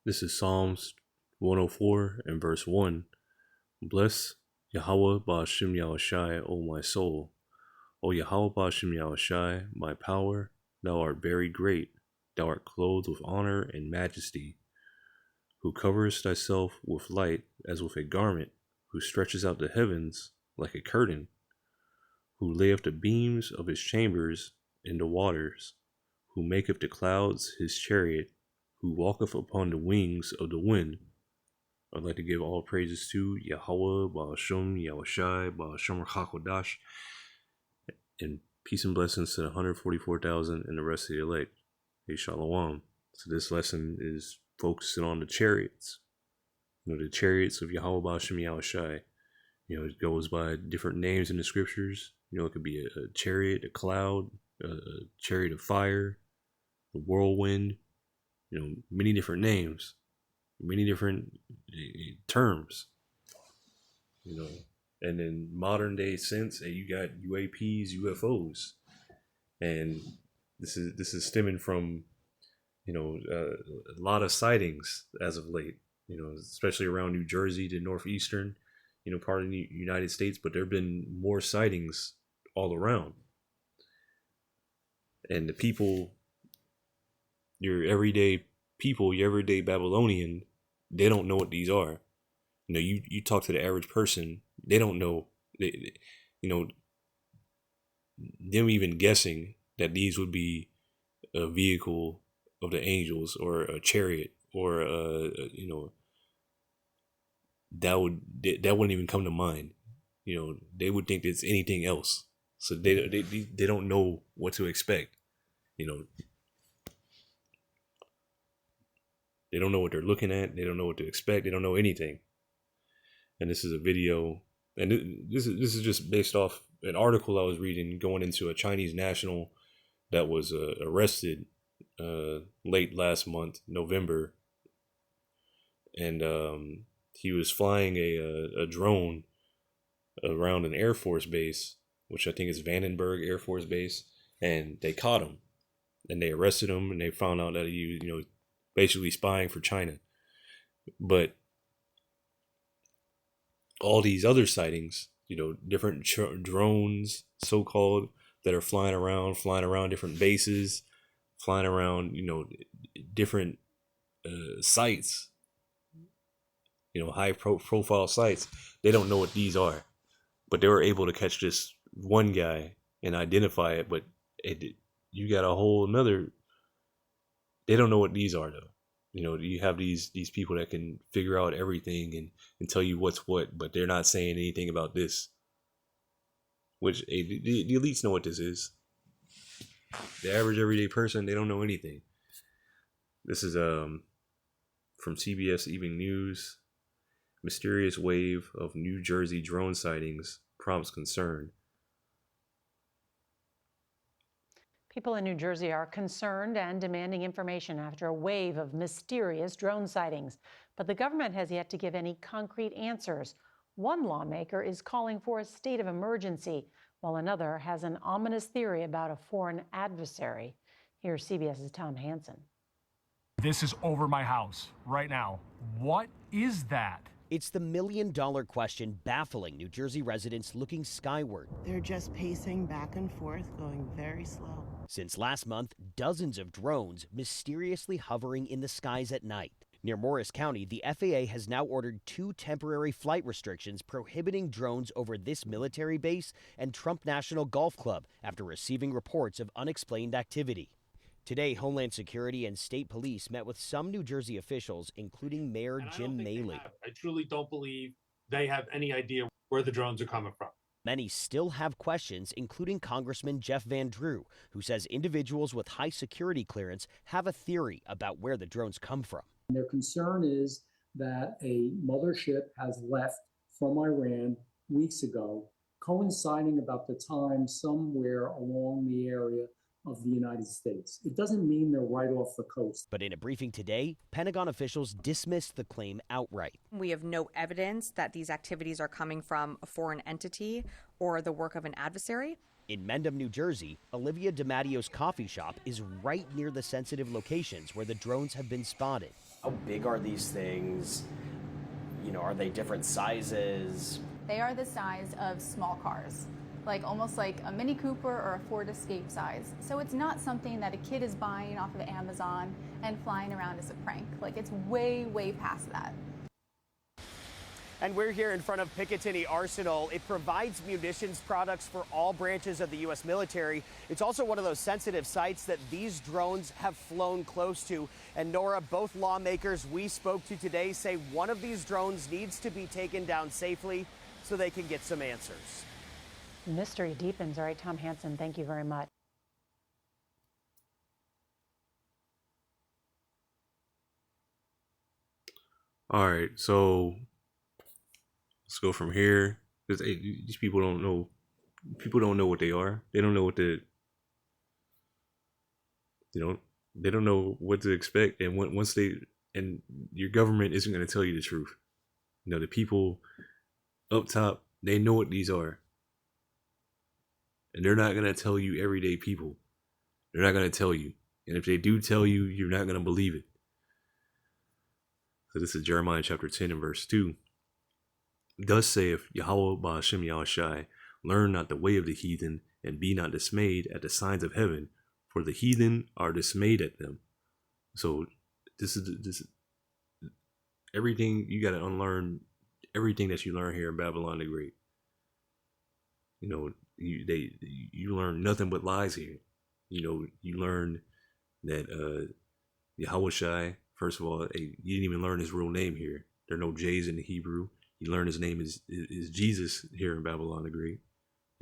This is Psalms 104 and verse 1. Bless Yahweh Ba'ashem Yahushai, O my soul. O Yahweh Ba'ashem Yahushai, my power, thou art very great. Thou art clothed with honor and majesty, who coverest thyself with light as with a garment, who stretches out the heavens like a curtain, who layeth the beams of his chambers in the waters, who maketh the clouds his chariot, who walketh upon the wings of the wind. I'd like to give all praises to Yahweh, Ba'ashem, Yahushai, Ba'ashem HaKodash, and peace and blessings to the 144,000 and the rest of the elect. Hey, Shalom. So this lesson is focusing on the chariots. The chariots of Yahweh, Ba'ashem, Yahushai. It goes by different names in the scriptures. It could be a chariot, a cloud, a chariot of fire, the whirlwind. Many different names, many different terms. And in modern day sense, you got UAPs, UFOs, and this is stemming from a lot of sightings as of late. Especially around New Jersey, the northeastern part of the United States, but there have been more sightings all around. And the people, your everyday people, your everyday Babylonian, they don't know what these are. You talk to the average person, they don't know. Them even guessing that these would be a vehicle of the angels or a chariot or that wouldn't even come to mind. They would think it's anything else. So they don't know what to expect. They don't know what they're looking at. They don't know what to expect. They don't know anything. And this is a video, and this is just based off an article I was reading going into a Chinese national that was arrested late last month, November, and he was flying a drone around an Air Force base, which I think is Vandenberg Air Force Base, and they caught him, and they arrested him, and they found out that he basically spying for China. But all these other sightings, different drones, so-called, that are flying around different bases, flying around, different sites, high profile sites. They don't know what these are, but they were able to catch this one guy and identify it. But you got a whole another. They don't know what these are, though. You have these people that can figure out everything and tell you what's what, but they're not saying anything about this. Which the elites know what this is. The average everyday person, they don't know anything. This is from CBS Evening News. Mysterious wave of New Jersey drone sightings prompts concern. People in New Jersey are concerned and demanding information after a wave of mysterious drone sightings. But the government has yet to give any concrete answers. One lawmaker is calling for a state of emergency, while another has an ominous theory about a foreign adversary. Here's CBS's Tom Hansen. This is over my house right now. What is that? It's the million-dollar question baffling New Jersey residents looking skyward. They're just pacing back and forth, going very slow. Since last month, dozens of drones mysteriously hovering in the skies at night. Near Morris County, the FAA has now ordered 2 temporary flight restrictions prohibiting drones over this military base and Trump National Golf Club after receiving reports of unexplained activity. Today, Homeland Security and state police met with some New Jersey officials, including Mayor Jim Maley. I truly don't believe they have any idea where the drones are coming from. Many still have questions, including Congressman Jeff Van Drew, who says individuals with high security clearance have a theory about where the drones come from. Their concern is that a mothership has left from Iran weeks ago, coinciding about the time somewhere along the area of the United States. It doesn't mean they're right off the coast. But in a briefing today, Pentagon officials dismissed the claim outright. We have no evidence that these activities are coming from a foreign entity or the work of an adversary. In Mendham, New Jersey, Olivia DiMattio's coffee shop is right near the sensitive locations where the drones have been spotted. How big are these things? You know, are they different sizes? They are the size of small cars, like almost like a Mini Cooper or a Ford Escape size. So it's not something that a kid is buying off of Amazon and flying around as a prank. Like, it's way, way past that. And we're here in front of Picatinny Arsenal. It provides munitions products for all branches of the U.S. military. It's also one of those sensitive sites that these drones have flown close to. And Nora, both lawmakers we spoke to today say one of these drones needs to be taken down safely so they can get some answers. Mystery deepens. All right, Tom Hansen, thank you very much. All right, so let's go from here. Because these people don't know. People don't know what they are. They don't know what to. You know, they don't know what to expect. And once they and your government isn't going to tell you the truth. You know, the people up top, they know what these are, and they're not going to tell you everyday people. They're not going to tell you, and if they do tell you, you're not going to believe it. So this is Jeremiah chapter 10 and verse 2. Thus saith Yahweh Ba'ashem Yahushai, learn not the way of the heathen, and be not dismayed at the signs of heaven, for the heathen are dismayed at them. So this everything you got to unlearn, everything that you learn here in Babylon the Great. You know, you learn nothing but lies here. You know, you learn that Yahushai, first of all, you didn't even learn his real name here. There are no J's in the Hebrew. You learn his name is Jesus here in Babylon the Great.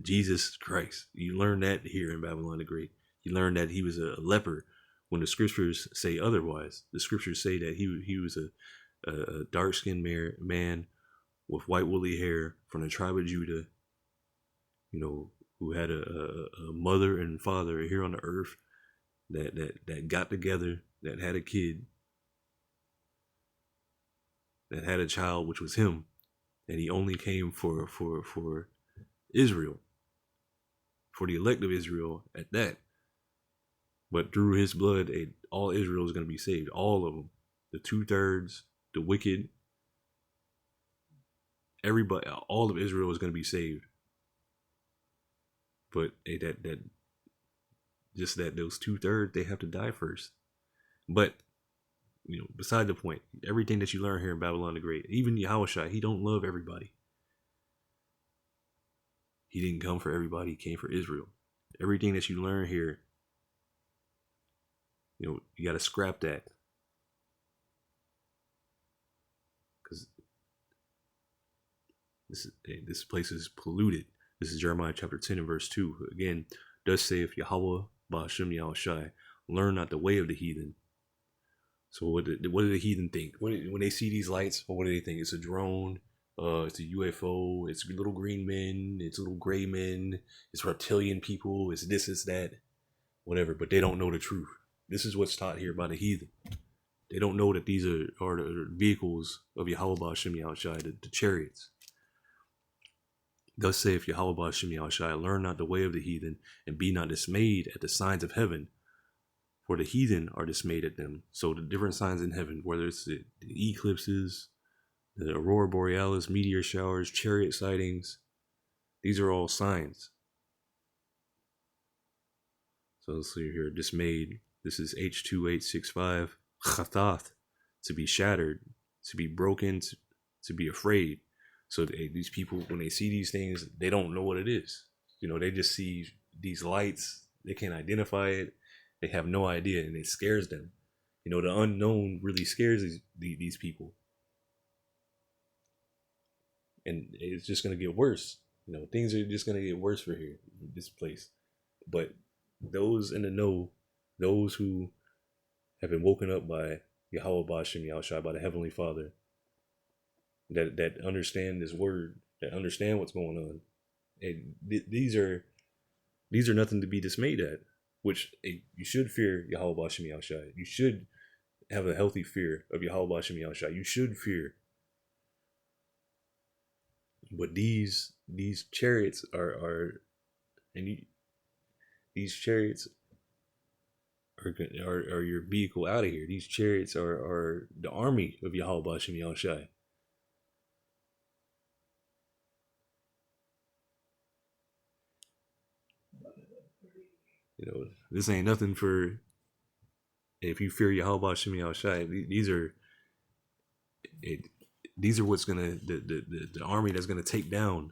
Jesus Christ. You learn that here in Babylon the Great. You learn that he was a leper when the scriptures say otherwise. The scriptures say that he was a dark-skinned man with white woolly hair from the tribe of Judah, you know, who had a mother and father here on the earth that got together, that had a kid, that had a child, which was him. And he only came for Israel, for the elect of Israel at that. But through his blood, all Israel is going to be saved. All of them. The 2/3, the wicked, everybody, all of Israel is going to be saved. But those 2/3, they have to die first. But, you know, beside the point, everything that you learn here in Babylon the Great, even Yahushua, he don't love everybody. He didn't come for everybody. He came for Israel. Everything that you learn here, you know, you got to scrap that. Because this place is polluted. This is Jeremiah chapter 10 and verse 2. Again, thus saith Yahweh Ba'ashem Yahushai, learn not the way of the heathen. So what do the heathen think? When they see these lights, what do they think? It's a drone, it's a UFO, it's little green men, it's little gray men, it's reptilian people, it's this, it's that, whatever. But they don't know the truth. This is what's taught here by the heathen. They don't know that these are the vehicles of Yahweh Ba'ashem Yahushai, the chariots. Thus saith Yahweh Ba'ashem Yahushai, learn not the way of the heathen, and be not dismayed at the signs of heaven, for the heathen are dismayed at them. So the different signs in heaven, whether it's the eclipses, the aurora borealis, meteor showers, chariot sightings, these are all signs. So let's see here, dismayed. This is H2865. Chatath, to be shattered, to be broken, to be afraid. So these people, when they see these things, they don't know what it is. You know, they just see these lights. They can't identify it. They have no idea, and it scares them. You know, the unknown really scares these people. And it's just going to get worse. You know, things are just going to get worse for here, this place. But those in the know, those who have been woken up by Yahweh Ba'ashem Yahushai, by the Heavenly Father, that understand this word, that understand what's going on. And these are nothing to be dismayed at. Which you should fear Yahweh Ba'ashem Yahushai. You should have a healthy fear of Yahweh Ba'ashem Yahushai. You should fear. But these chariots these chariots are your vehicle out of here. These chariots are the army of Yahweh Bashem Yahushai. This ain't nothing for if you fear Yahweh Bashem Yahushai. These are what's gonna the army that's gonna take down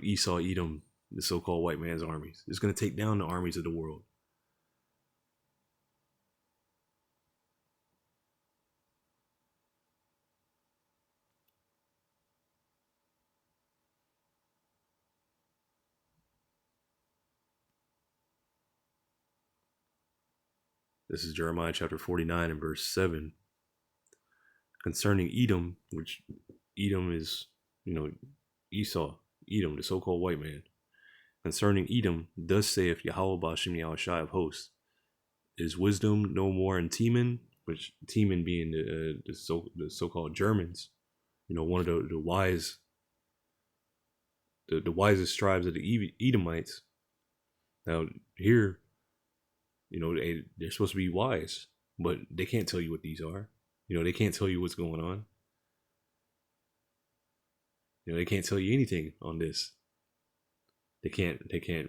Esau, Edom, the so-called white man's armies. It's gonna take down the armies of the world. This is Jeremiah chapter 49 and verse 7. Concerning Edom, which Edom is, Esau, Edom, the so-called white man. Concerning Edom, thus saith Yahweh Bashem Yahushai of hosts, is wisdom no more in Teman, which Teman being the so-called Germans, one of the wise, the wisest tribes of the Edomites. Now here, they're supposed to be wise, but they can't tell you what these are. They can't tell you what's going on. They can't tell you anything on this. They can't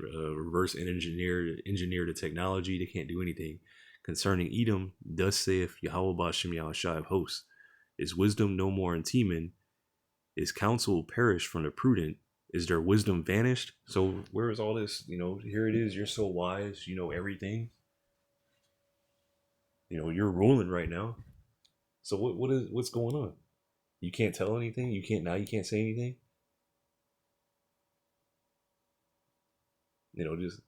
reverse engineer the technology. They can't do anything. Concerning Edom, thus saith Yahweh Bashem Yahushai of hosts, is wisdom no more in Teman? Is counsel perished from the prudent? Is their wisdom vanished? So where is all this? Here it is. You're so wise. You know everything. You're ruling right now. So what's going on? You can't tell anything. You can't say anything. Just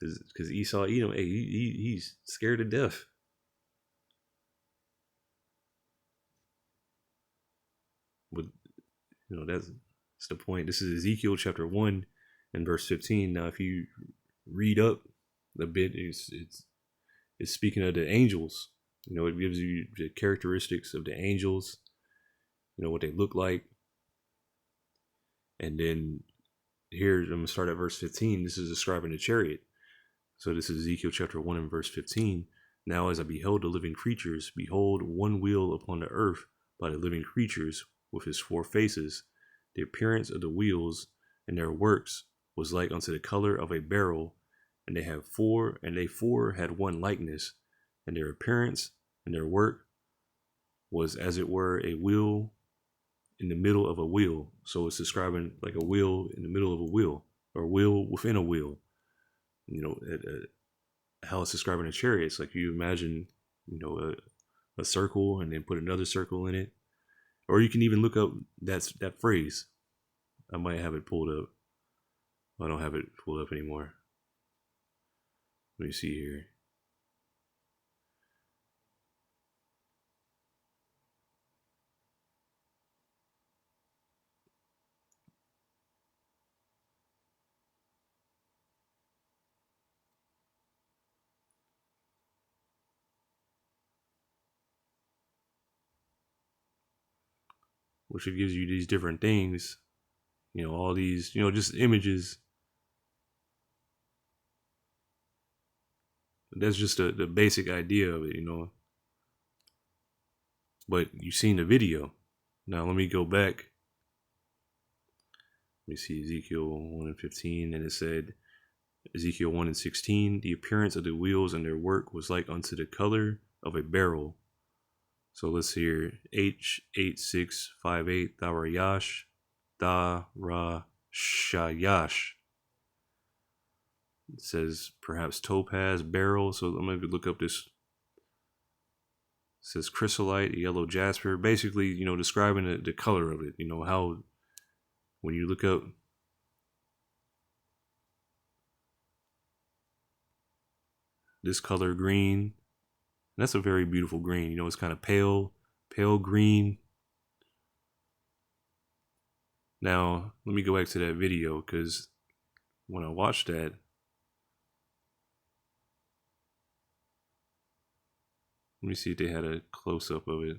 because Esau, Edom, hey, he's scared to death. But that's the point. This is Ezekiel chapter 1 and verse 15. Now, if you read up a bit, it's speaking of the angels. It gives you the characteristics of the angels. What they look like. And then here, I'm going to start at verse 15. This is describing the chariot. So this is Ezekiel chapter 1 and verse 15. Now as I beheld the living creatures, behold, one wheel upon the earth by the living creatures with his 4 faces. The appearance of the wheels and their works was like unto the color of a beryl, and they four had one likeness, and their appearance and their work was as it were a wheel in the middle of a wheel. So it's describing like a wheel in the middle of a wheel, or a wheel within a wheel. How it's describing a chariot. It's like you imagine, a circle and then put another circle in it. Or you can even look up that phrase. I might have it pulled up. I don't have it pulled up anymore. Let me see here. Which it gives you these different things, all these, just images. That's just the basic idea of it, But you've seen the video. Now let me go back. Let me see Ezekiel 1 and 15, and it said, Ezekiel 1 and 16, the appearance of the wheels and their work was like unto the color of a beryl. So let's hear H8658 Tharayash Darashayash. It says perhaps topaz, beryl. So I'm going to look up this. It says chrysolite, yellow jasper. Basically, describing the color of it. How when you look up this color green, that's a very beautiful green. It's kind of pale green. Now, let me go back to that video, because when I watched that, let me see if they had a close-up of it.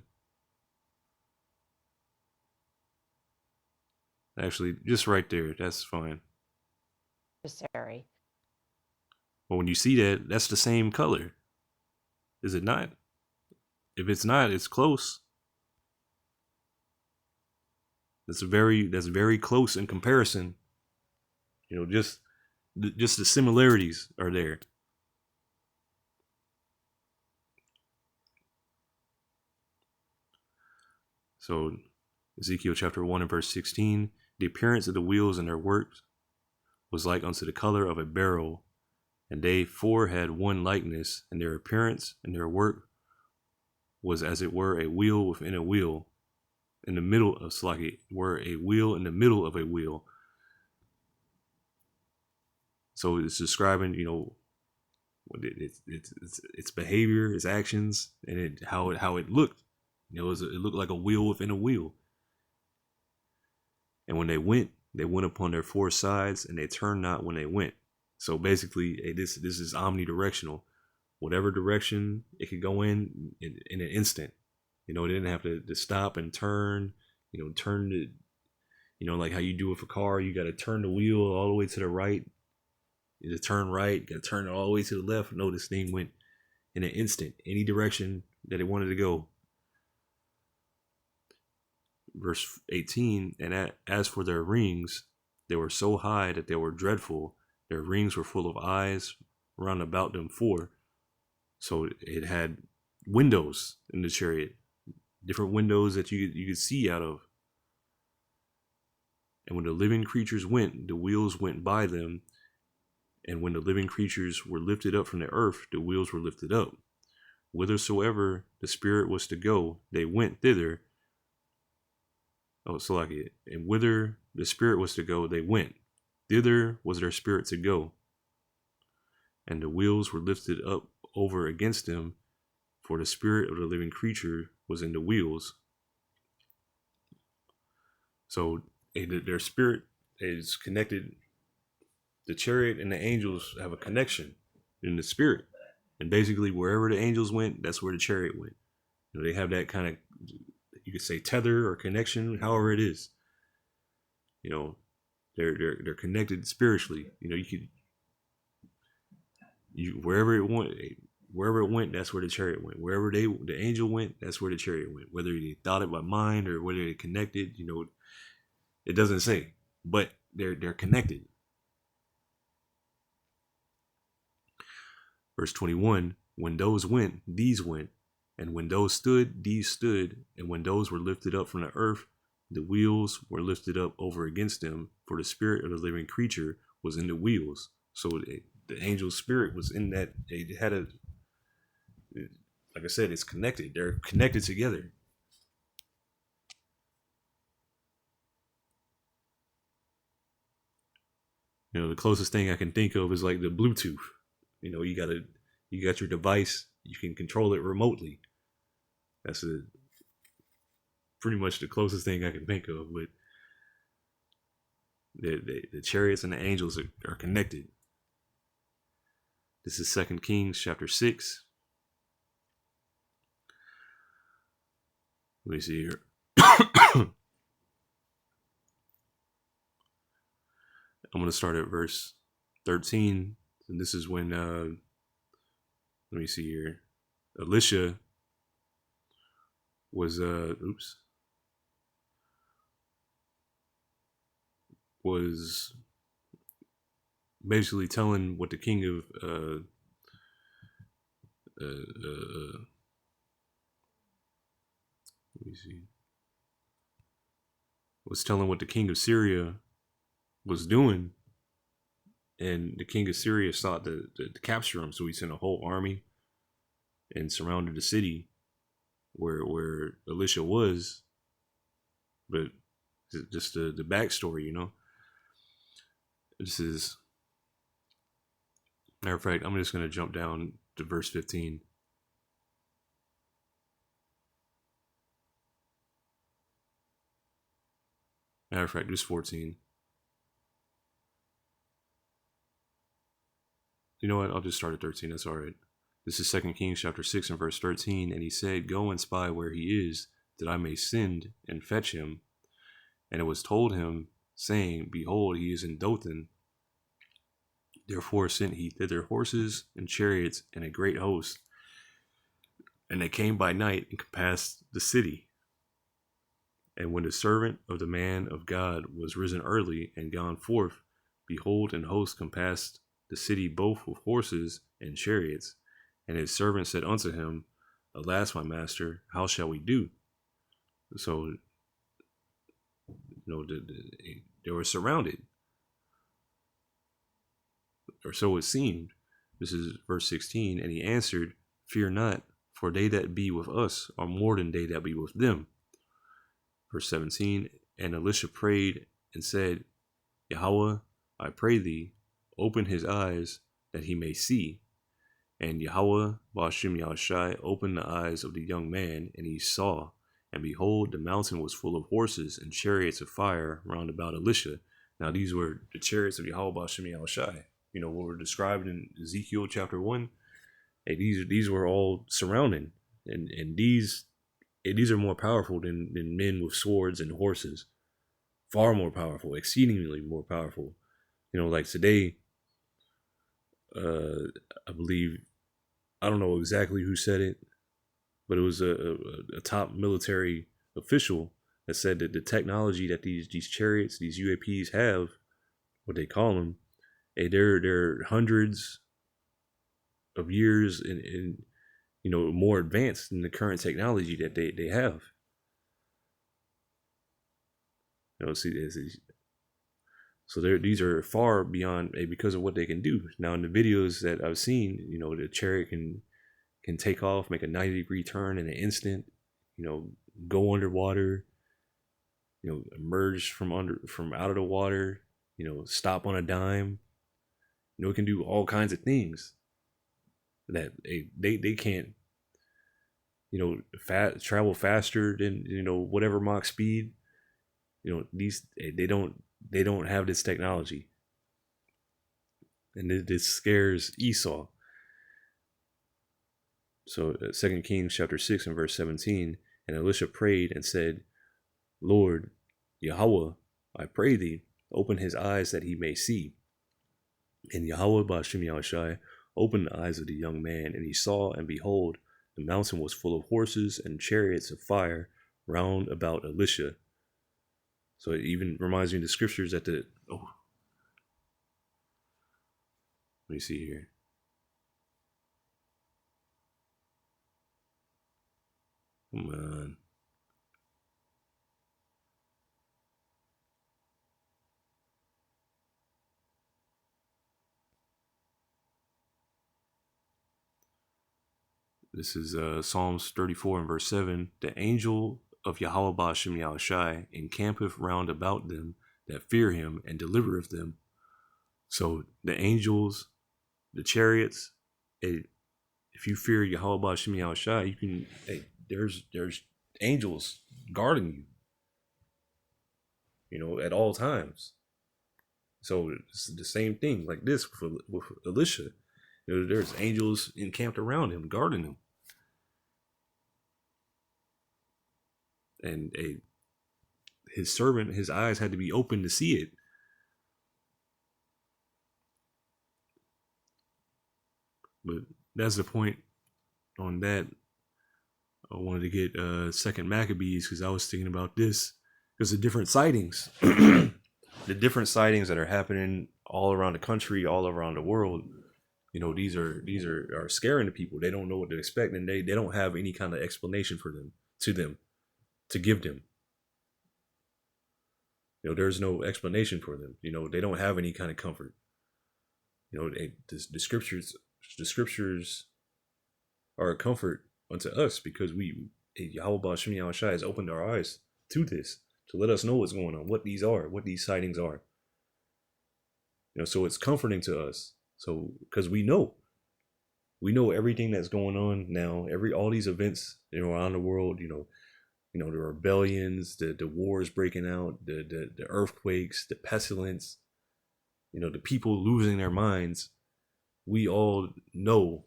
Actually, just right there, that's fine. Adversary. Well, when you see that, that's the same color. Is it not? If it's not, it's close. That's very close in comparison. You know, just the similarities are there. So Ezekiel chapter 1 and verse 16, the appearance of the wheels and their works was like unto the color of a beryl, and they four had one likeness, and their appearance and their work was as it were a wheel within a wheel, in the middle of Slaki, were a wheel in the middle of a wheel. So it's describing, you know, its behavior, its actions, and how it looked. You know, it looked like a wheel within a wheel. And when they went upon their four sides, and they turned not when they went. So basically, this is omnidirectional. Whatever direction it could go in an instant. You know, it didn't have to stop and turn. You know, turn the, you know, like how you do with a car, you got to turn the wheel all the way to the right. You got to turn right, got to turn it all the way to the left. No, this thing went in an instant, any direction that it wanted to go. Verse 18, and as for their rings, they were so high that they were dreadful. Their rings were full of eyes round about them four. So it had windows in the chariot, different windows that you could see out of. And when the living creatures went, the wheels went by them. And when the living creatures were lifted up from the earth, the wheels were lifted up. Whithersoever the spirit was to go, they went thither. Oh, so like it. And whither the spirit was to go, they went. Thither was their spirit to go. And the wheels were lifted up over against them, for the spirit of the living creature was in the wheels. So their spirit is connected. The chariot and the angels have a connection in the spirit. And basically wherever the angels went, that's where the chariot went. You know, they have that kind of, you could say, tether or connection, however it is. You know, they're connected spiritually. You know, wherever it went, that's where the chariot went. Wherever the angel went, that's where the chariot went. Whether they thought it by mind or whether they connected, you know, it doesn't say, but they're connected. Verse 21, when those went, these went, and when those stood, these stood, and when those were lifted up from the earth, the wheels were lifted up over against them, for the spirit of the living creature was in the wheels. So the angel's spirit was in that. They had like I said, it's connected. They're connected together. You know, the closest thing I can think of is like the Bluetooth. You know, you got your device, you can control it remotely. That's pretty much the closest thing I can think of. But the chariots and the angels are connected. This is 2 Kings chapter 6. Let me see here. I'm going to start at verse 13. And this is when, let me see here. Elisha was, was basically telling what the king of, let me see. Was telling what the king of Syria was doing. And the king of Syria sought to capture him, so he sent a whole army and surrounded the city where Elisha was. But just the backstory, you know. This is, matter of fact, I'm just going to jump down to verse 15. Matter of fact, just 14. You know what? I'll just start at 13. That's all right. This is 2 Kings chapter 6 and verse 13. And he said, go and spy where he is, that I may send and fetch him. And it was told him, saying, behold, he is in Dothan. Therefore sent he thither horses and chariots and a great host. And they came by night and compassed the city. And when the servant of the man of God was risen early and gone forth, behold, an host compassed the city both with horses and chariots. And his servant said unto him, Alas, my master, how shall we do? So, they were surrounded, or so it seemed. This is verse 16. And he answered, Fear not, for they that be with us are more than they that be with them. Verse 17. And Elisha prayed and said, Yahweh, I pray thee, open his eyes that he may see. And Yahweh, Ba'ashem Yahushai, opened the eyes of the young man, and he saw. And behold, the mountain was full of horses and chariots of fire round about Elisha. Now these were the chariots of Yahweh Ba'ashem Yahushai. What were described in Ezekiel chapter 1. Hey, these were all surrounding. And these are more powerful than men with swords and horses. Far more powerful, exceedingly more powerful. Like today, I believe, I don't know exactly who said it, but it was a top military official that said that the technology that these chariots, these UAPs have, what they call them, they're hundreds of years in more advanced than the current technology that they have. So these are far beyond because of what they can do. Now in the videos that I've seen, the chariot can take off, make a 90-degree turn in an instant, go underwater, emerge from out of the water, stop on a dime. It can do all kinds of things that they can't, travel faster than, whatever Mach speed. These they don't have this technology, and this scares Esau. So 2 Kings chapter 6 and verse 17, and Elisha prayed and said, Lord Yahweh, I pray thee, open his eyes that he may see. And Yahweh Ba'ashem Yahushai opened the eyes of the young man, and he saw, and behold, the mountain was full of horses and chariots of fire round about Elisha. So it even reminds me of the scriptures that let me see here. Come on. This is Psalms 34 and verse 7. The angel of Yahweh Ba'ashem Yahushai encampeth round about them that fear him and delivereth them. So the angels, the chariots, if you fear Yahweh Ba'ashem Yahushai, you can, there's angels guarding you, at all times. So it's the same thing like this with Elisha. There's angels encamped around him, guarding him. And his servant, his eyes had to be open to see it. But that's the point on that. I wanted to get Second Maccabees because I was thinking about this. Because the different sightings, the different sightings that are happening all around the country, all around the world. These are scaring the people. They don't know what to expect, and they don't have any kind of explanation for them to give them. There's no explanation for them. They don't have any kind of comfort. The scriptures are a comfort unto us because Yahweh Ba'ashem Yahushai has opened our eyes to this, to let us know what's going on, what these are, what these sightings are. So it's comforting to us. So, because we know everything that's going on now, all these events, around the world, the rebellions, the wars breaking out, the earthquakes, the pestilence, the people losing their minds. We all know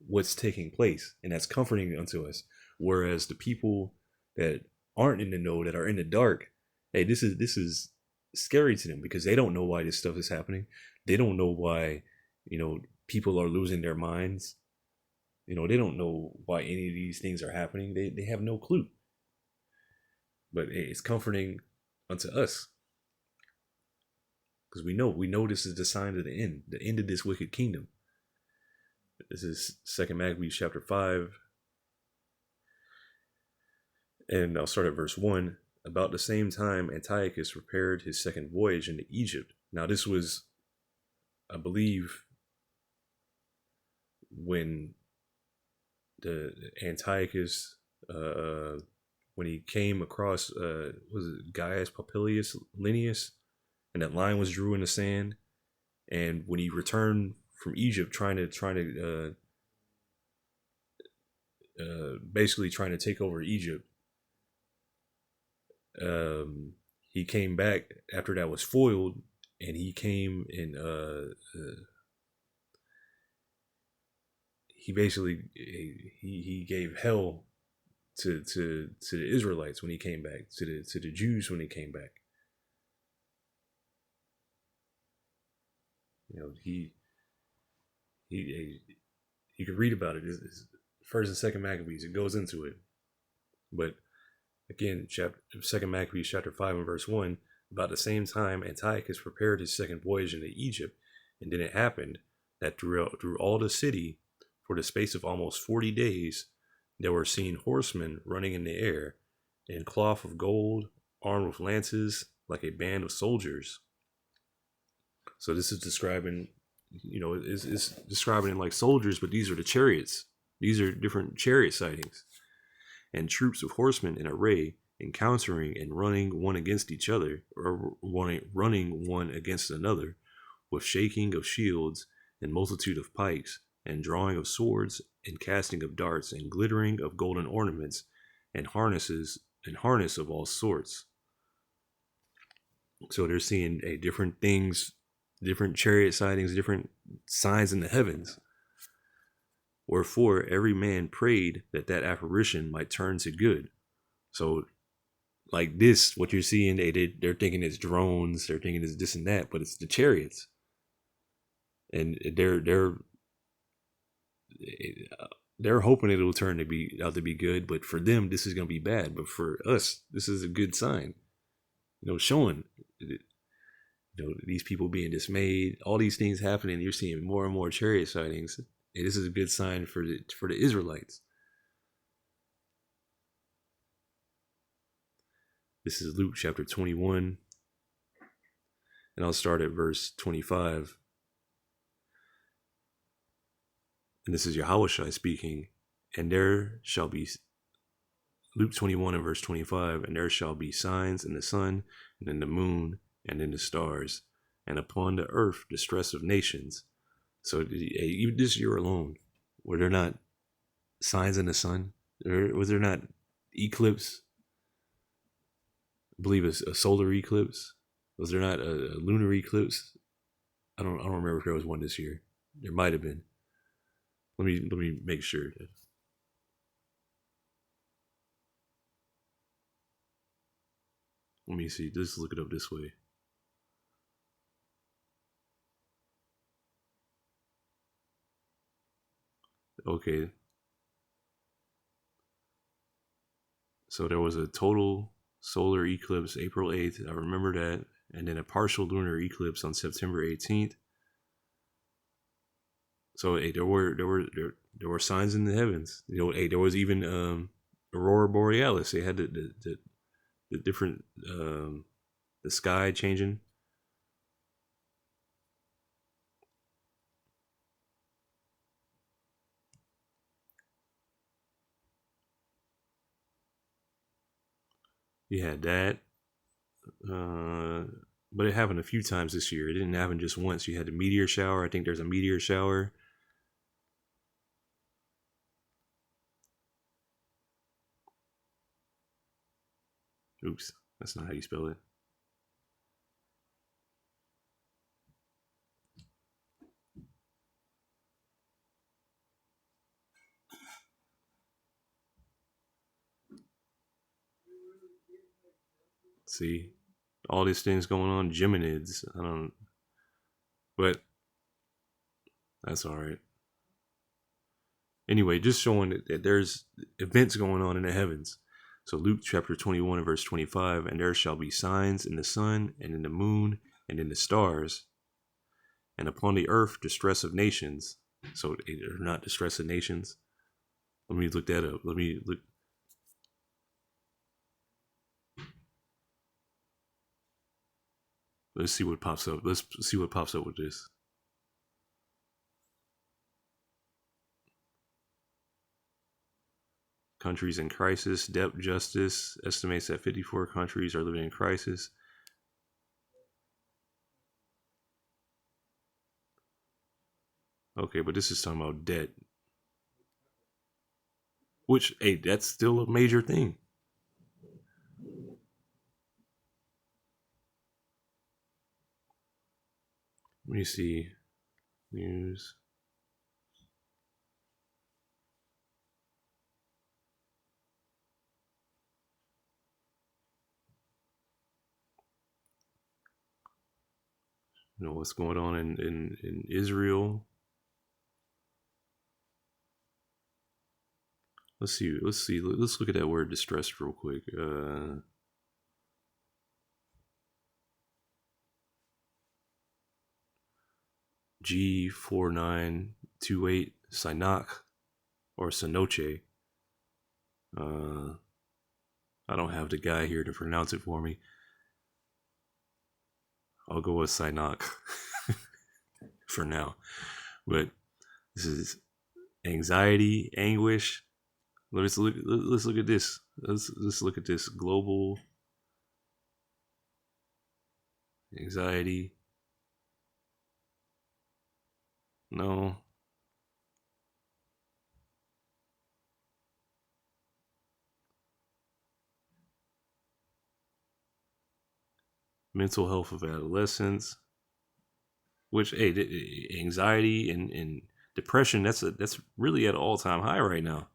what's taking place, and that's comforting unto us. Whereas the people that aren't in the know, that are in the dark, hey, this is scary to them because they don't know why this stuff is happening. They don't know why, people are losing their minds. They don't know why any of these things are happening. They have no clue. But it's comforting unto us because we know this is the sign of the end of this wicked kingdom. This is 2 Maccabees chapter 5. And I'll start at verse 1. About the same time, Antiochus prepared his second voyage into Egypt. Now, this was, I believe, when the Antiochus, when he came across, was it Gaius Popilius Linnaeus, and that line was drew in the sand. And when he returned from Egypt, basically trying to take over Egypt, he came back after that was foiled, and he came and he basically he gave hell to the Israelites when he came back, to the Jews when he came back. You can read about it. It's First and Second Maccabees. It goes into it, but again, 2 Maccabees chapter 5 and verse 1. About the same time, Antiochus prepared his second voyage into Egypt, and then it happened that through all the city, for the space of almost 40 days, there were seen horsemen running in the air, in cloth of gold, armed with lances, like a band of soldiers. So this is describing, it's describing it like soldiers, but these are the chariots. These are different chariot sightings. And troops of horsemen in array, encountering and running one against each other, or running one against another, with shaking of shields and multitude of pikes, and drawing of swords, and casting of darts, and glittering of golden ornaments, and harness of all sorts. So they're seeing different things, different chariot sightings, different signs in the heavens. Wherefore every man prayed that apparition might turn to good. So, like this, what you're seeing, they're thinking it's drones, they're thinking it's this and that, but it's the chariots, and they're hoping it'll turn out to be good. But for them, this is gonna be bad. But for us, this is a good sign. Showing these people being dismayed, all these things happening. You're seeing more and more chariot sightings. And this is a good sign for the Israelites. This is Luke chapter 21, and I'll start at verse 25. And this is Yahushua speaking. And there shall be, Luke 21 and verse 25, and there shall be signs in the sun, and in the moon, and in the stars, and upon the earth distress of nations. So even this year alone, were there not signs in the sun? Was there not eclipse? I believe it's a solar eclipse. Was there not a lunar eclipse? I don't remember if there was one this year. There might have been. Let me make sure. Let me see. Just look it up this way. Okay. So there was a total solar eclipse April 8th. I remember that. And then a partial lunar eclipse on September 18th. So there were signs in the heavens. There was even aurora borealis. They had the different the sky changing. You had that. But it happened a few times this year. It didn't happen just once. You had the meteor shower. I think there's a meteor shower. Oops, that's not how you spell it. See, all these things going on, Geminids. I don't, but that's all right. Anyway, just showing that there's events going on in the heavens. So Luke chapter 21 and verse 25, and there shall be signs in the sun and in the moon and in the stars, and upon the earth distress of nations. So they're not distress of nations. Let me look that up. Let me look. Let's see what pops up. Let's see what pops up with this. Countries in crisis. Debt Justice estimates that 54 countries are living in crisis. Okay, but this is talking about debt. Which, hey, that's still a major thing. Let me see. News. You know what's going on in Israel. Let's see. Let's look at that word distress real quick. G4928 Sinach or Sinoche. I don't have the guy here to pronounce it for me. I'll go with Sinach for now. But this is anxiety, anguish. Let's look at this. Let's look at this global anxiety. No. Mental health of adolescents. Which, hey, anxiety and depression, that's really at an all-time high right now.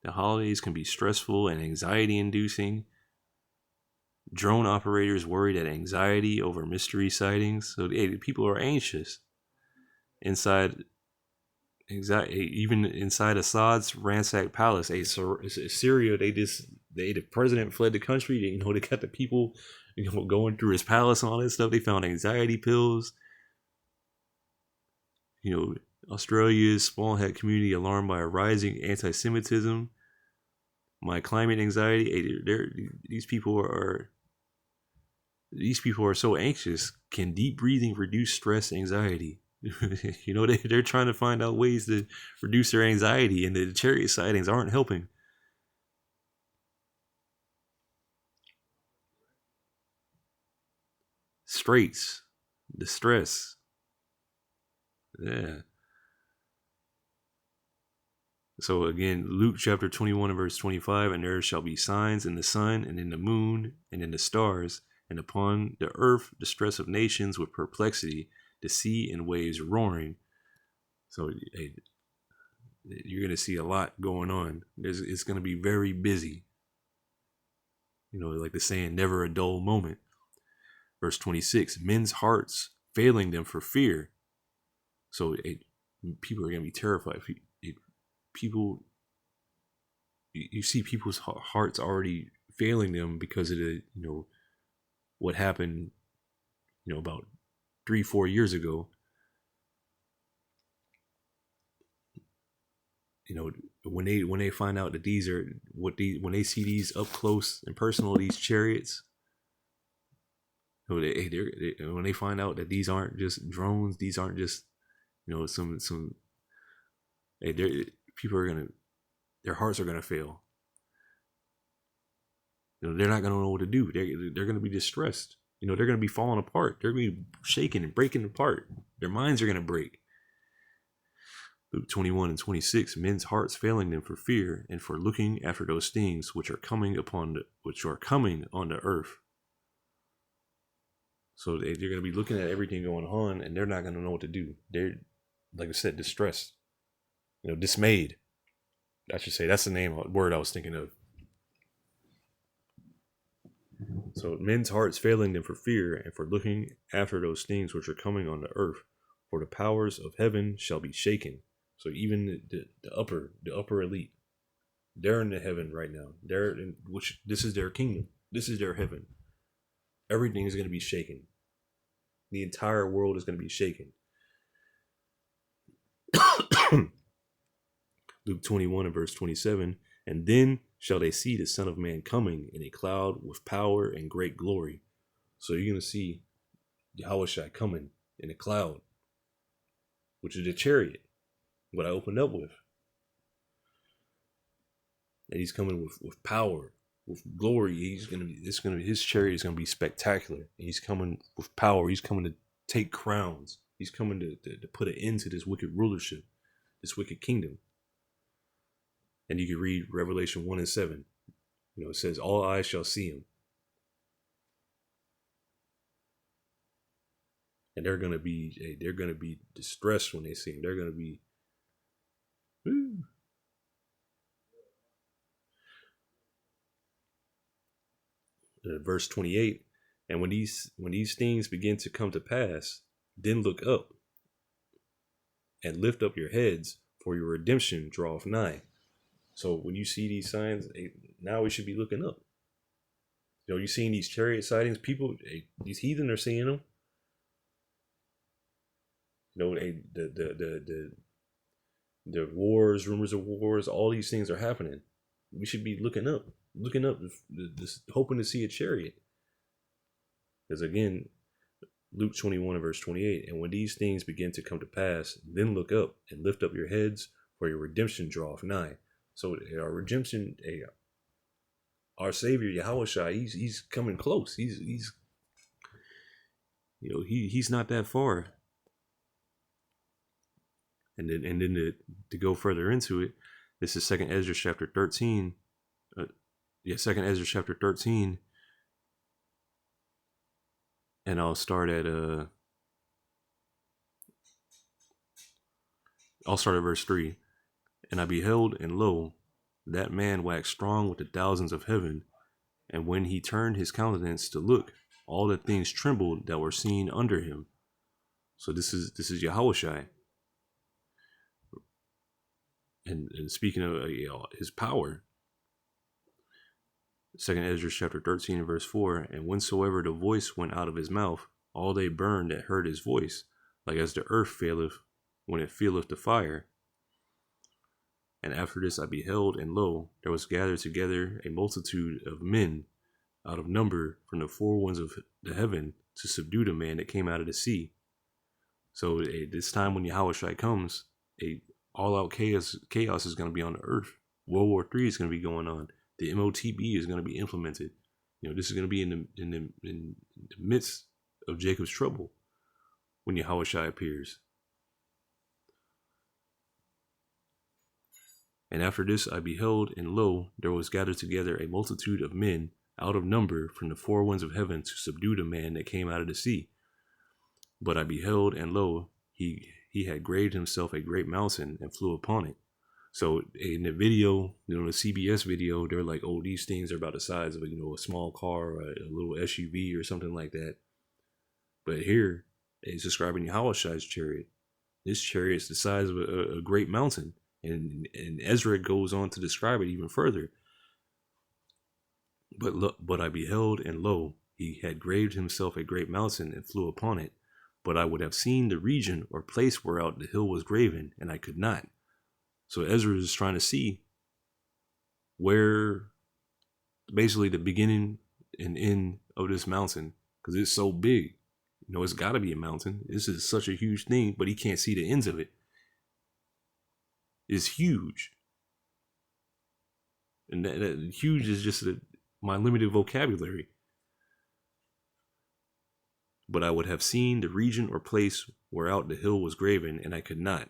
The holidays can be stressful and anxiety-inducing. Drone operators worried at anxiety over mystery sightings. So people are anxious inside. Even inside Assad's ransacked palace. Syria, the president fled the country. They got the people, going through his palace and all that stuff. They found anxiety pills. Australia's small-hat community alarmed by a rising anti-Semitism. My climate anxiety. These people are so anxious. Can deep breathing reduce stress, anxiety? They're trying to find out ways to reduce their anxiety, and the chariot sightings aren't helping. Straits, distress. Yeah. So again, Luke chapter 21 and verse 25, and there shall be signs in the sun and in the moon and in the stars, and upon the earth distress of nations with perplexity, the sea and waves roaring. So you're going to see a lot going on. It's going to be very busy. Like the saying, never a dull moment. Verse 26, men's hearts failing them for fear. So people are going to be terrified. People, you see people's hearts already failing them because of the, what happened, about 3-4 years ago. When they find out that these are when they see these up close and personal, these chariots, when they find out that these aren't just drones, these aren't just, some people are gonna, their hearts are gonna fail. They're not gonna know what to do. They're gonna be distressed. They're gonna be falling apart. They're gonna be shaking and breaking apart. Their minds are gonna break. Luke 21 and 26, men's hearts failing them for fear and for looking after those things which are coming on the earth. So they're going to be looking at everything going on, and they're not going to know what to do. They're, like I said, distressed, dismayed. I should say that's the word I was thinking of. So men's hearts failing them for fear and for looking after those things which are coming on the earth, for the powers of heaven shall be shaken. So even the upper elite, they're in the heaven right now. This is their kingdom. This is their heaven. Everything is going to be shaken. The entire world is going to be shaken. Luke 21 and verse 27, and then shall they see the Son of Man coming in a cloud with power and great glory. So you're going to see Yahushua coming in a cloud, which is the chariot, what I opened up with. And he's coming with power, with glory. His chariot is going to be spectacular. And he's coming with power. He's coming to take crowns. He's coming to put an end to this wicked rulership, this wicked kingdom. And you can read Revelation 1 and 7. It says, all eyes shall see him. And they're gonna be distressed when they see him. They're gonna be verse 28. And when these things begin to come to pass, then look up and lift up your heads, for your redemption draweth nigh. So when you see these signs, now we should be looking up. You're seeing these chariot sightings. People, these heathen are seeing them. The wars, rumors of wars, all these things are happening. We should be looking up, hoping to see a chariot. Because again, Luke 21 and verse 28, and when these things begin to come to pass, then look up and lift up your heads, for your redemption draweth nigh. So our redemption, our Savior Yahushua, he's coming close. He's not that far. And then to go further into it, this is 2nd Ezra chapter 13. 2nd Ezra chapter 13. And I'll start at verse 3. And I beheld, and lo, that man waxed strong with the thousands of heaven. And when he turned his countenance to look, all the things trembled that were seen under him. So this is Yahushua. And speaking of his power, 2nd Ezra chapter 13 and verse 4, and whensoever the voice went out of his mouth, all they burned that heard his voice, like as the earth faileth when it feeleth the fire. And after this I beheld, and lo, there was gathered together a multitude of men out of number from the four winds of the heaven to subdue the man that came out of the sea. So this time when Yahushua comes, all-out chaos is going to be on the earth. World War III is going to be going on. The MOTB is going to be implemented. This is going to be in the midst of Jacob's trouble when Yahushua appears. And after this I beheld, and lo, there was gathered together a multitude of men out of number from the four winds of heaven to subdue the man that came out of the sea. But I beheld, and lo, he had graved himself a great mountain and flew upon it. So in the video, the CBS video, they're like, oh, these things are about the size of a small car or a little SUV or something like that. But here it's describing Yahushua's chariot. This chariot is the size of a great mountain. And Ezra goes on to describe it even further. But I beheld, and lo, he had graved himself a great mountain and flew upon it. But I would have seen the region or place whereout the hill was graven, and I could not. So Ezra is trying to see where basically the beginning and end of this mountain, because it's so big. It's got to be a mountain. This is such a huge thing, but he can't see the ends of it. It's huge. And that huge is just my limited vocabulary. But I would have seen the region or place whereout the hill was graven, and I could not.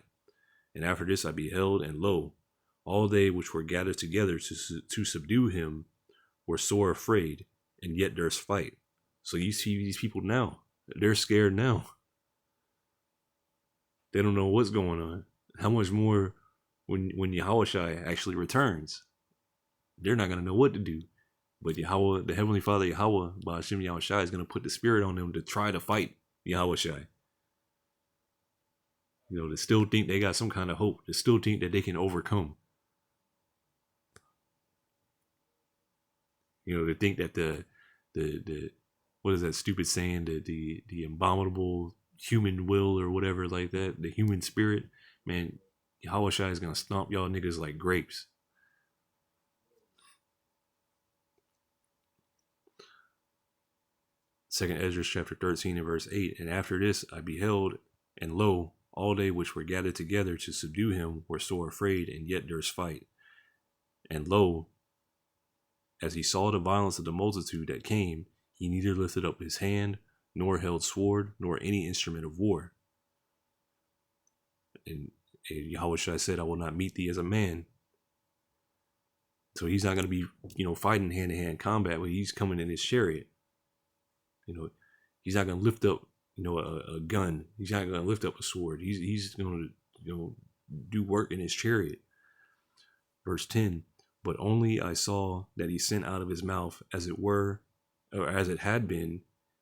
And after this I beheld, and lo, all they which were gathered together to subdue him were sore afraid, and yet durst fight. So you see these people now. They're scared now. They don't know what's going on. How much more when Yahushua actually returns? They're not going to know what to do. But Yahweh, the Heavenly Father, Yahweh, Ba'ashim Yahushua, is going to put the spirit on them to try to fight Yahushua. You know, to still think they got some kind of hope. To still think that they can overcome. You know, to think that the what is that stupid saying? The abominable human will or whatever like that. The human spirit. Man, Yahushua is going to stomp y'all niggas like grapes. Second Ezra chapter 13 and verse 8. And after this I beheld, and lo, all they which were gathered together to subdue him were sore afraid, and yet durst fight. And lo, as he saw the violence of the multitude that came, he neither lifted up his hand, nor held sword, nor any instrument of war. And Yahushua said, I will not meet thee as a man. So he's not going to be, fighting hand-to-hand combat, but he's coming in his chariot. He's not going to lift up, a gun. He's not going to lift up a sword. He's going to, do work in his chariot. Verse 10, but only I saw that he sent out of his mouth, as it were, or as it had been,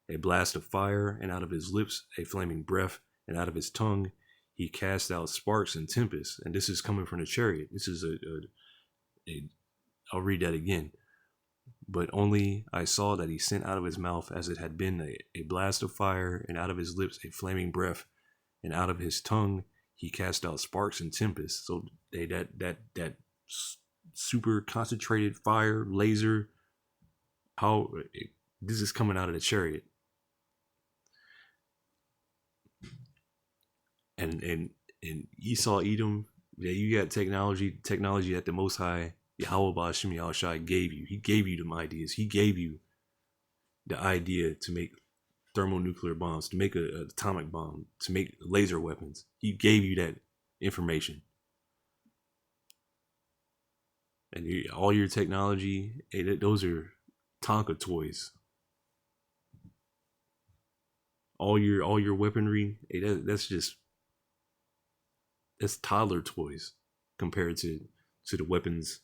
a blast of fire, and out of his lips a flaming breath, and out of his tongue he cast out sparks and tempests. And this is coming from the chariot. This is I'll read that again. But only I saw that he sent out of his mouth, as it had been, a blast of fire, and out of his lips a flaming breath, and out of his tongue he cast out sparks and tempests. So that super concentrated fire, laser, this is coming out of the chariot. And Esau, Edom, yeah, you got technology that the Most High Yahweh Ba'ashim Yahushua gave you. He gave you them ideas. He gave you the idea to make thermonuclear bombs, to make an atomic bomb, to make laser weapons. He gave you that information. And all your technology, those are Tonka toys. All your weaponry, that's toddler toys compared to the weapons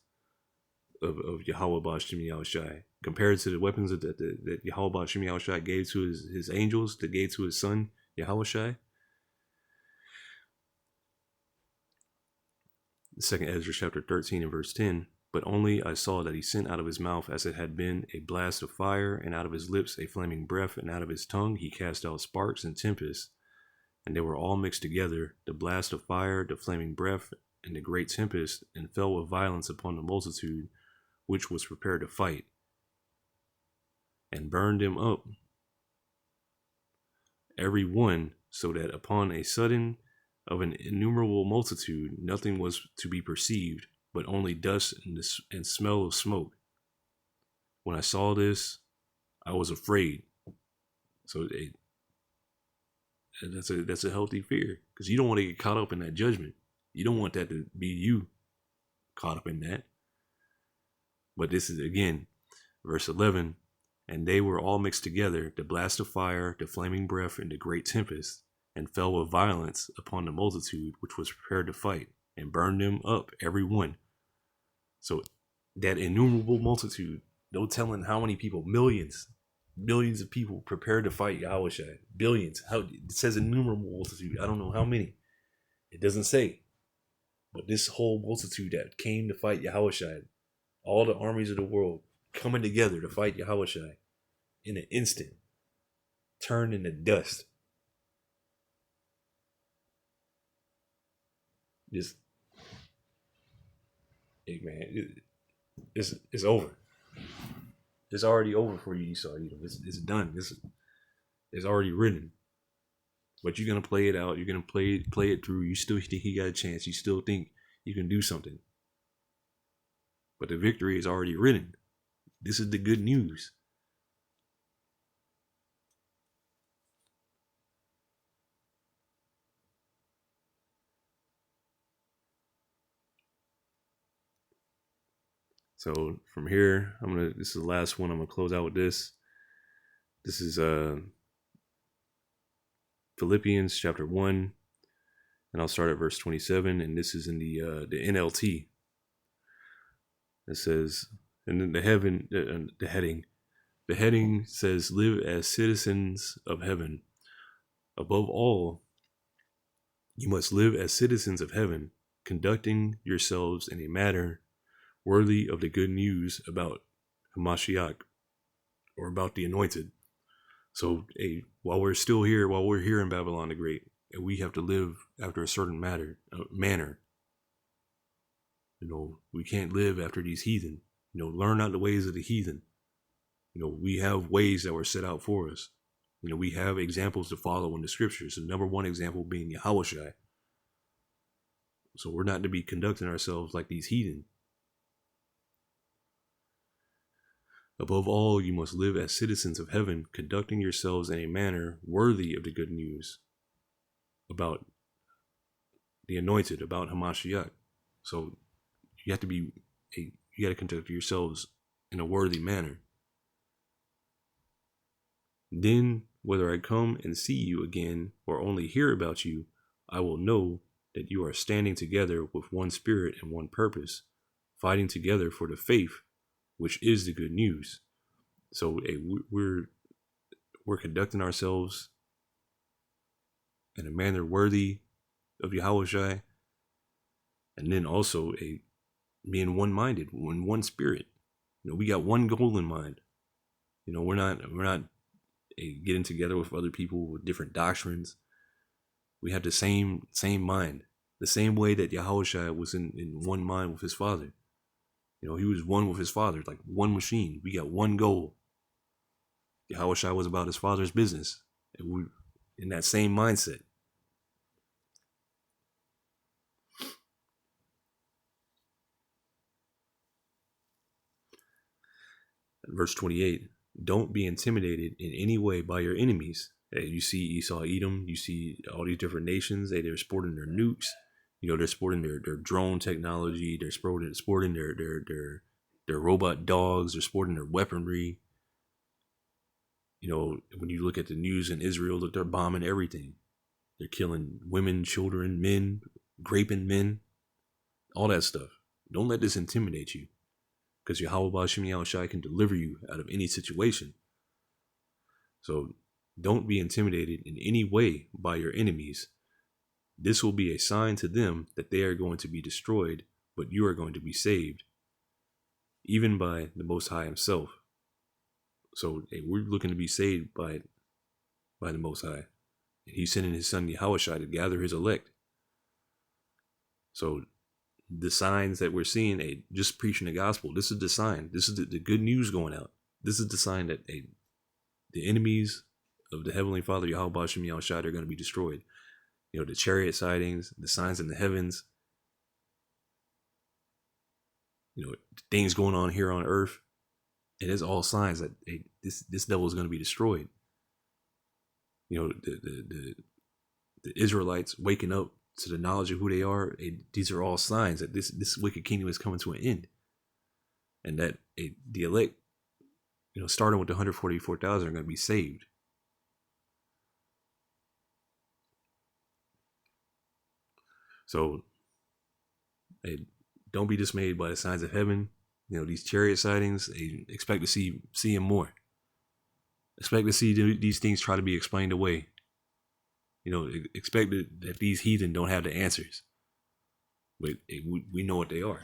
of Yahweh Ba'ashim Yahushua, compared to the weapons that Yahweh Ba'ashim Yahushua gave to his angels, that gave to his son Yahushua. Second Ezra chapter 13 and verse 10. But only I saw that he sent out of his mouth, as it had been, a blast of fire, and out of his lips a flaming breath, and out of his tongue he cast out sparks and tempests. And they were all mixed together, the blast of fire, the flaming breath, and the great tempest, and fell with violence upon the multitude, which was prepared to fight, and burned them up, every one, so that upon a sudden of an innumerable multitude nothing was to be perceived, but only dust and smell of smoke. When I saw this, I was afraid. So that's a healthy fear, because you don't want to get caught up in that judgment. You don't want that to be you caught up in that. But this is, again, verse 11. And they were all mixed together, the blast of fire, the flaming breath, and the great tempest, and fell with violence upon the multitude which was prepared to fight, and burned them up, every one. So that innumerable multitude, no telling how many people, millions of people prepared to fight Yahushua. Billions. It says innumerable multitude. I don't know how many. It doesn't say. But this whole multitude that came to fight Yahushua, all the armies of the world coming together to fight Yahushua, in an instant, turned into dust. Just, hey man, it's over. It's already over for you, Esau. It's done. It's already written. But you're gonna play it out. You're gonna play it through. You still think he got a chance. You still think you can do something. But the victory is already written. This is the good news. So from here, this is the last one. I'm gonna close out with this. This is Philippians chapter 1, and I'll start at verse 27, and this is in the NLT. It says, and then the heading says, live as citizens of heaven. Above all, you must live as citizens of heaven, conducting yourselves in a manner worthy of the good news about Hamashiach, or about the anointed. So while we're still here, while we're here in Babylon the Great, we have to live after a certain manner. We can't live after these heathen. Learn not the ways of the heathen. We have ways that were set out for us. We have examples to follow in the scriptures. The number one example being Yahushua. So we're not to be conducting ourselves like these heathen. Above all, you must live as citizens of heaven, conducting yourselves in a manner worthy of the good news about the anointed, about Hamashiach. So you have to you got to conduct yourselves in a worthy manner. Then, whether I come and see you again or only hear about you, I will know that you are standing together with one spirit and one purpose, fighting together for the faith, which is the good news. So we're conducting ourselves in a manner worthy of Yahushua, and then also being one-minded, in one spirit. We got one goal in mind. We're not getting together with other people with different doctrines. We have the same mind, the same way that Yahushua was in one mind with his Father. He was one with his Father, like one machine. We got one goal. Yahushua was about his Father's business, and we're in that same mindset. Verse 28, don't be intimidated in any way by your enemies. You see Esau, Edom, you see all these different nations. They're sporting their nukes. They're sporting their drone technology. They're sporting their robot dogs. They're sporting their weaponry. When you look at the news in Israel, they're bombing everything. They're killing women, children, men, raping men, all that stuff. Don't let this intimidate you, because Yahweh Ba'Shem Yahushai can deliver you out of any situation. So don't be intimidated in any way by your enemies. This will be a sign to them that they are going to be destroyed, but you are going to be saved, even by the Most High himself. So we're looking to be saved by the Most High. He's sending his son Yahushua to gather his elect. So the signs that we're seeing, just preaching the gospel, this is the sign. This is the good news going out. This is the sign that the enemies of the Heavenly Father, Yahweh Ba'Shem Yahushua, are going to be destroyed. The chariot sightings, the signs in the heavens, things going on here on earth. And it's all signs that this devil is going to be destroyed. The Israelites waking up to the knowledge of who they are. These are all signs that this wicked kingdom is coming to an end, and that the elect, starting with the 144,000, are going to be saved. So, don't be dismayed by the signs of heaven. These chariot sightings, expect to see them more. Expect to see these things try to be explained away. Expect that these heathen don't have the answers. But we know what they are.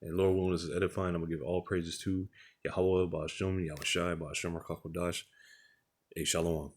And Lord willing, this is edifying. I'm going to give all praises to Yahweh, Ba'Shem, Yahushai, Ba'Shem, Rakakodash. Shalom.